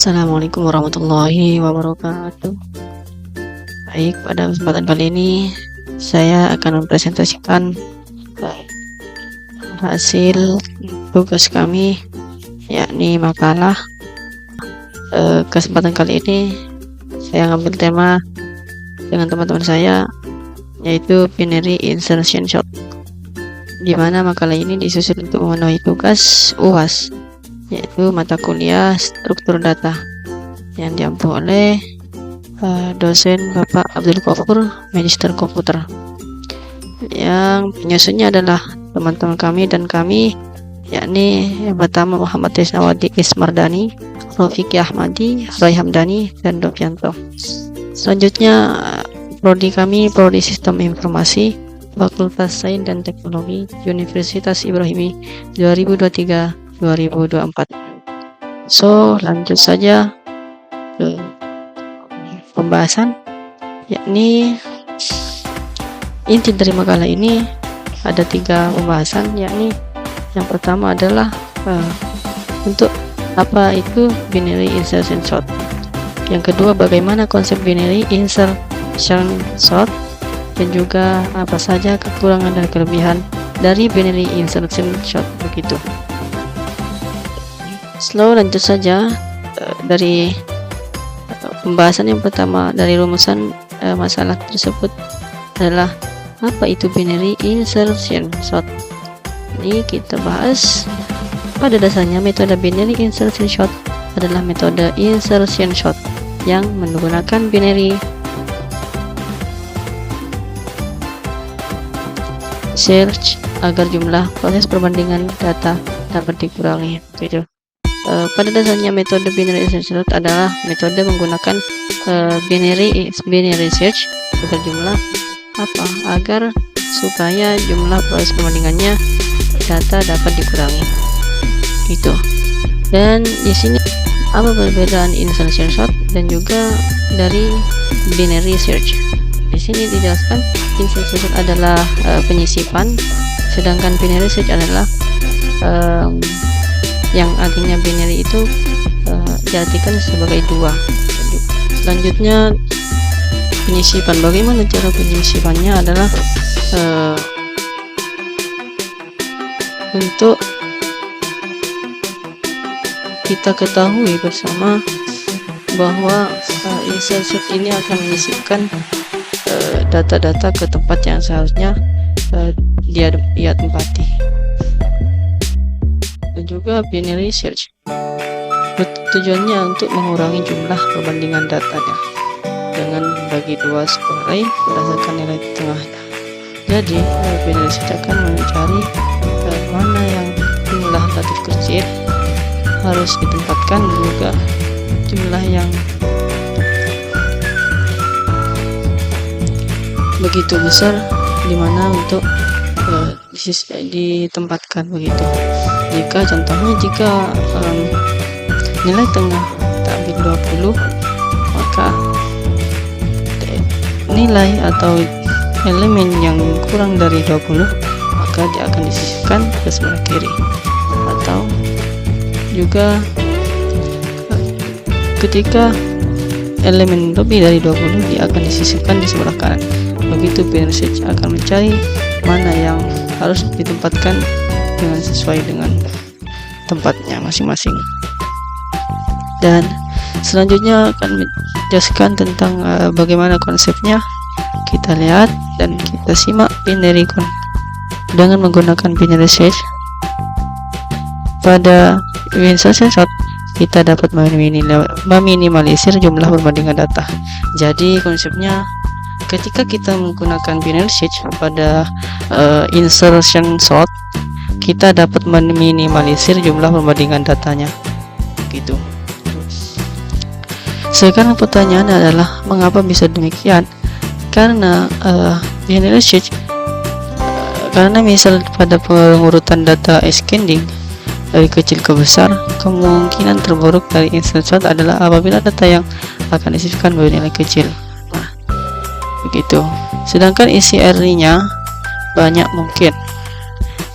Assalamualaikum warahmatullahi wabarakatuh. Baik, pada kesempatan kali ini saya akan mempresentasikan hasil tugas kami, yakni makalah. Kesempatan kali ini saya ngambil tema dengan teman-teman saya, yaitu binary insertion shot, di mana makalah ini disusun untuk memenuhi tugas UAS, yaitu mata kuliah struktur data yang diampu oleh dosen Bapak Abdul Ghafur, Magister Komputer. Yang penyusunnya adalah teman-teman kami dan kami, yakni yang pertama Muhammad Tisnawadi Ismardani, Rofiqi Ahmadi, Roy Hamdani, dan Dopianto. Selanjutnya prodi kami, Prodi Sistem Informasi, Fakultas Sains dan Teknologi, Universitas Ibrahimi 2023-2024. So, lanjut saja ke pembahasan, yakni inti dari makalah ini ada 3 pembahasan, yakni yang pertama adalah untuk apa itu binary insertion shot. Yang kedua, bagaimana konsep binary insertion shot, dan juga apa saja kekurangan dan kelebihan dari binary insertion shot begitu. Lanjut saja dari pembahasan yang pertama. Dari rumusan masalah tersebut adalah apa itu binary insertion shot. Ini kita bahas. Pada dasarnya metode binary insertion shot adalah metode insertion shot yang menggunakan binary search agar jumlah proses perbandingan data dapat dikurangi. Gitu. Pada dasarnya metode binary insertion shot adalah metode menggunakan binary search agar supaya jumlah proses perbandingannya data dapat dikurangi. Gitu. Dan di sini apa perbedaan insertion shot dan juga dari binary search? Di sini dijelaskan insertion shot adalah penyisipan, sedangkan binary search adalah yang artinya binary itu diartikan sebagai 2. Selanjutnya penyisipan. Bagaimana cara penyisipannya adalah untuk kita ketahui bersama bahwa insertion ini akan menyisipkan data-data ke tempat yang seharusnya dia tempati. Dan juga binary search tujuannya untuk mengurangi jumlah perbandingan datanya dengan bagi 2 sebuah array berdasarkan nilai tengahnya. Jadi binary search akan mencari mana yang jumlah relatif kecil harus ditempatkan, juga jumlah yang begitu besar dimana untuk ditempatkan begitu. Jika nilai tengah kita ambil 20, maka nilai atau elemen yang kurang dari 20 maka dia akan disisipkan ke sebelah kiri, atau juga ketika elemen lebih dari 20 dia akan disisipkan di sebelah kanan. Begitu binary search akan mencari mana yang harus ditempatkan dengan sesuai dengan tempatnya masing-masing. Dan selanjutnya akan menjelaskan tentang bagaimana konsepnya. Kita lihat dan kita simak binary dengan menggunakan binary search. Pada insertion shot kita dapat meminimalisir jumlah perbandingan data. Jadi konsepnya, ketika kita menggunakan binary search pada insertion shot, kita dapat meminimalisir jumlah perbandingan datanya. Gitu. Sekarang pertanyaannya adalah mengapa bisa demikian? Karena binary search karena misal pada pengurutan data ascending dari kecil ke besar, kemungkinan terburuk dari insertion shot adalah apabila data yang akan disisipkan bernilai kecil. Nah, begitu. Sedangkan isi array-nya banyak mungkin.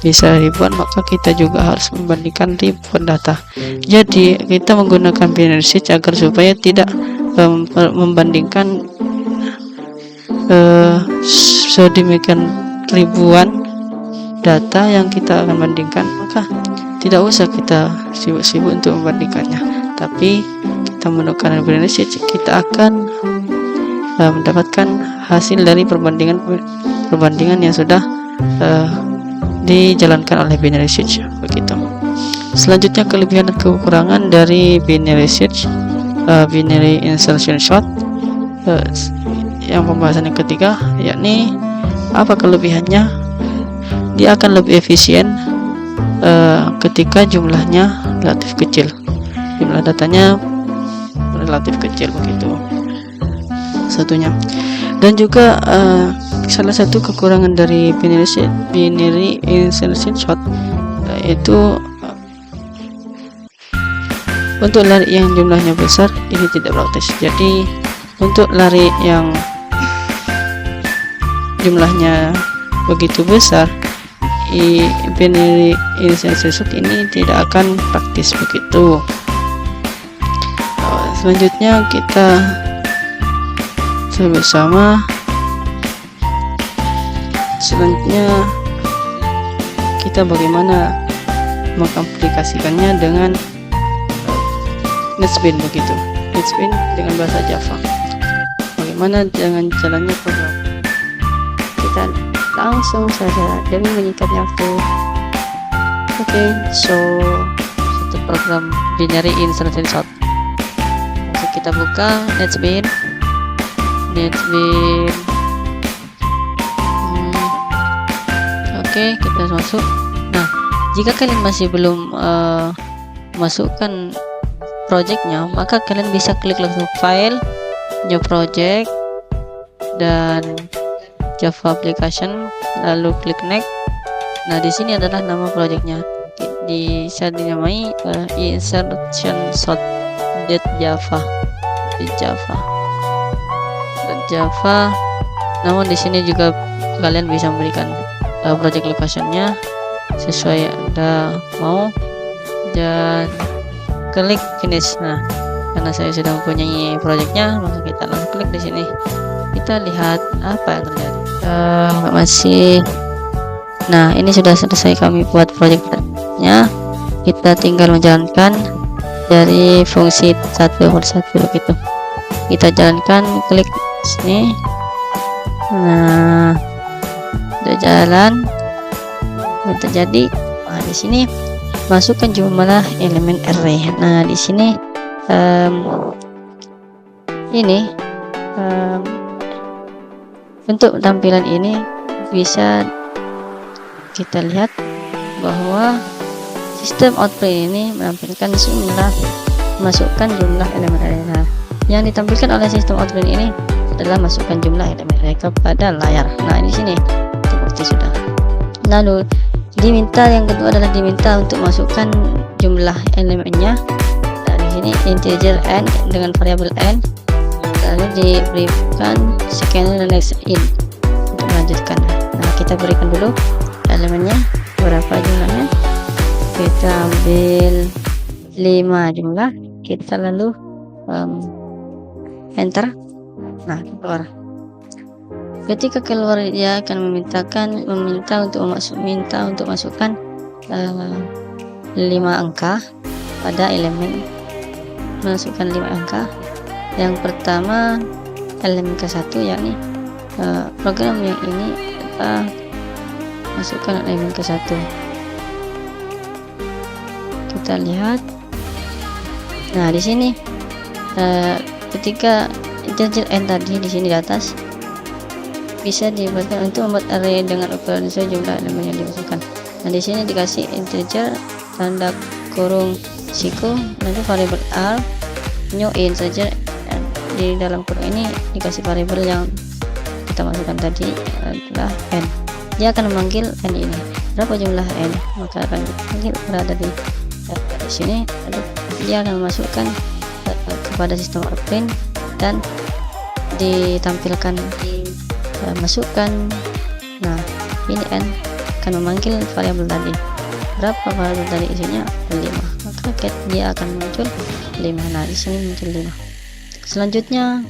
bisa ribuan, maka kita juga harus membandingkan ribuan data. Jadi kita menggunakan binary search agar supaya tidak membandingkan sedemikian ribuan data yang kita akan bandingkan, maka tidak usah kita sibuk-sibuk untuk membandingkannya, tapi kita menggunakan binary search, kita akan mendapatkan hasil dari perbandingan yang sudah dijalankan oleh binary search. Begitu. Selanjutnya, kelebihan dan kekurangan dari binary search, binary insertion sort. Yang pembahasan yang ketiga, yakni apa kelebihannya? Dia akan lebih efisien ketika jumlahnya relatif kecil, jumlah datanya relatif kecil, begitu satunya. Dan juga salah satu kekurangan dari binary insertion sort yaitu untuk lari yang jumlahnya besar ini tidak praktis. Jadi untuk lari yang jumlahnya begitu besar, binary insertion sort ini tidak akan praktis, begitu. Selanjutnya kita bersama. Selanjutnya kita bagaimana mengaplikasikannya dengan NetBeans, begitu. NetBeans dengan bahasa Java. Bagaimana dengan jalannya program? Kita langsung saja demi menyingkat waktu. Oke, so satu program binary insertion sort. Langsung kita buka NetBeans. Oke, kita masuk. Nah, jika kalian masih belum masukkan projectnya, maka kalian bisa klik langsung file, new project, dan Java application, lalu klik next. Nah, di sini adalah nama projectnya, bisa dinamai insertion sort.java di Java. Namun di sini juga kalian bisa memberikan project locationnya sesuai Anda mau, dan klik finish. Nah, karena saya sudah mempunyai projectnya, maka kita langsung klik di sini. Kita lihat apa yang terjadi. Masih. Nah, ini sudah selesai kami buat projectnya. Kita tinggal menjalankan dari fungsi 1/1 begitu. Kita jalankan, klik sini. Nah, udah jalan, terjadi. Nah, di sini masukkan jumlah elemen array. Nah, di sini untuk tampilan ini bisa kita lihat bahwa sistem output ini menampilkan masukkan jumlah elemen array. Nah, yang ditampilkan oleh sistem output ini adalah masukkan jumlah elemen array kepada layar. Nah, di sini terbukti sudah. Lalu yang kedua adalah diminta untuk masukkan jumlah elemennya. Nah, di sini integer n dengan variabel n, lalu diberikan scanner dan next in untuk melanjutkan. Nah, kita berikan dulu elemennya berapa jumlahnya. Kita ambil 5 jumlah, kita lalu enter. Nah, keluar. Ketika keluar, dia akan meminta untuk masukkan 5 angka pada elemen. Masukkan 5 angka. Yang pertama elemen ke-1, yakni program yang ini kita masukkan elemen ke-1. Kita lihat. Nah, di sini ketika integer n tadi di sini di atas bisa dibuatkan untuk membuat array dengan ukuran sesuai jumlah elemen yang dimasukkan. Nah, di sini dikasih integer tanda kurung siku, nanti variabel r, new in saja. Di dalam kurung ini dikasih variabel yang kita masukkan tadi adalah n. Dia akan memanggil n ini. Berapa jumlah n? Maka akan dipanggil berada di sini. Lalu dia akan memasukkan kepada sistem output dan ditampilkan masukkan. Nah, ini n akan memanggil variabel tadi. Berapa variabel tadi? Isinya 5, maka dia akan muncul 5. Nah, di sini muncul 5. Selanjutnya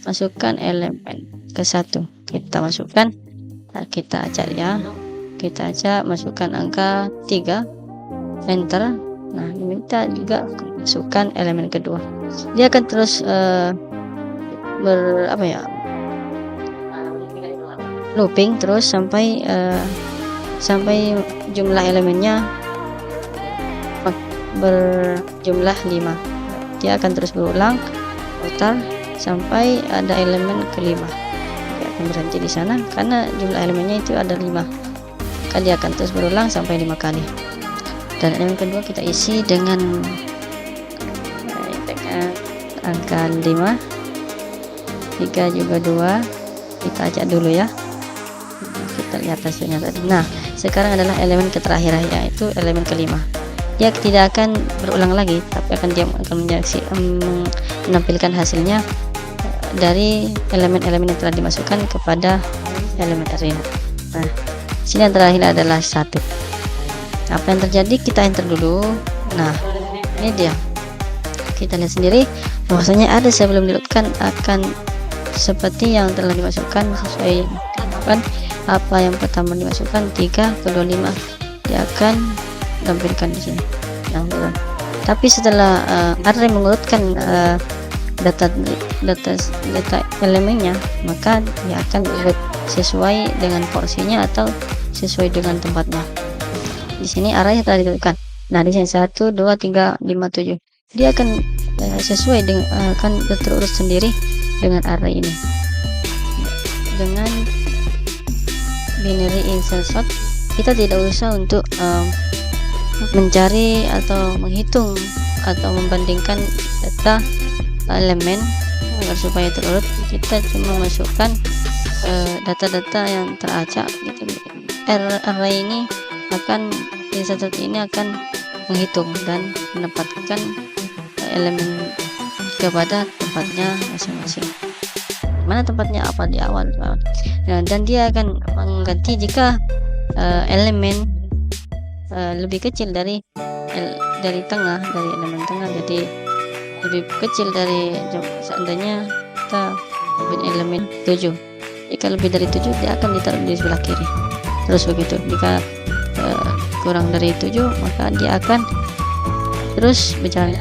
masukkan elemen ke 1. Kita masukkan, kita acak ya, kita acak, masukkan angka 3, enter. Nah, minta juga masukkan elemen kedua. Dia akan terus looping terus sampai jumlah elemennya berjumlah 5. Dia akan terus berulang putar sampai ada elemen kelima. Dia akan berhenti di sana karena jumlah elemennya itu ada 5. Maka dia akan terus berulang sampai 5 kali. Dan elemen kedua kita isi dengan angka 5, 3 juga 2. Kita acak dulu ya, kita lihat hasilnya tadi. Nah, sekarang adalah elemen terakhir, yaitu elemen kelima. Dia tidak akan berulang lagi, tapi dia akan menampilkan hasilnya dari elemen-elemen yang telah dimasukkan kepada elemen array. Nah, sini yang terakhir adalah 1. Apa yang terjadi? Kita enter dulu. Nah, ini dia. Kita lihat sendiri bahwasanya ada sebelum diloadkan akan seperti yang telah dimasukkan sesuai kan. Apa yang pertama dimasukkan 3, kedua 5, dia akan tampilkan di sini. Tapi setelah array mengurutkan data elemennya, maka dia akan diurut sesuai dengan porsinya atau sesuai dengan tempatnya. Di sini array telah ditentukan. Nah, di sini 1, 2, 3, 5, 7. Dia akan sesuai dengan akan terurut sendiri dengan array ini. Dengan binary insert sort, kita tidak usah untuk mencari atau menghitung atau membandingkan data elemen agar supaya terurut. Kita cuma masukkan data-data yang teracak gitu. Array ini akan insert sort ini akan menghitung dan menempatkan elemen kepada tempatnya masing-masing. Mana tempatnya, apa di awal. Nah, dan dia akan mengganti jika elemen lebih kecil dari tengah, dari elemen tengah, jadi lebih kecil dari, seandainya kita punya elemen 7, jika lebih dari 7 dia akan ditaruh di sebelah kiri, terus begitu. Jika kurang dari 7 maka dia akan terus berjalan,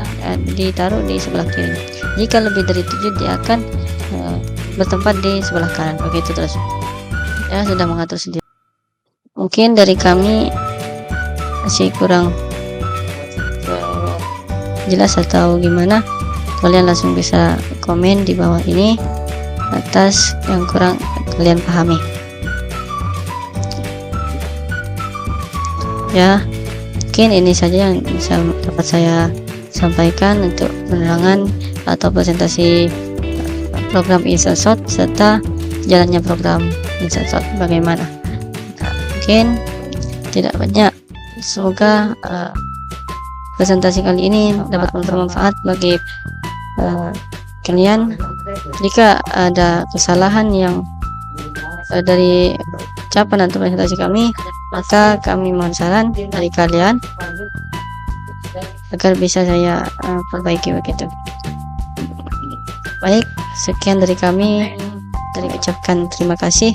ditaruh di sebelah kiri. Jika lebih dari 7 dia akan bertempat di sebelah kanan, begitu terus ya. Sudah mengatur sendiri. Mungkin dari kami masih kurang jelas atau gimana, kalian langsung bisa komen di bawah ini atas yang kurang kalian pahami ya. Mungkin ini saja yang bisa dapat saya sampaikan untuk penerangan atau presentasi program insert sort serta jalannya program insert sort bagaimana. Nah, mungkin tidak banyak. Semoga presentasi kali ini dapat bermanfaat bagi kalian. Jika ada kesalahan yang dari ucapan atau presentasi kami, maka kami mohon saran dari kalian agar bisa saya perbaiki begitu. Baik, sekian dari kami. Dari ucapkan terima kasih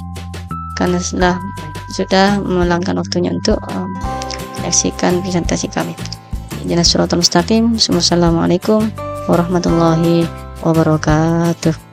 karena sudah meluangkan waktunya untuk menyaksikan presentasi kami. Ihdinas siratal mustaqim. Wassalamualaikum warahmatullahi wabarakatuh.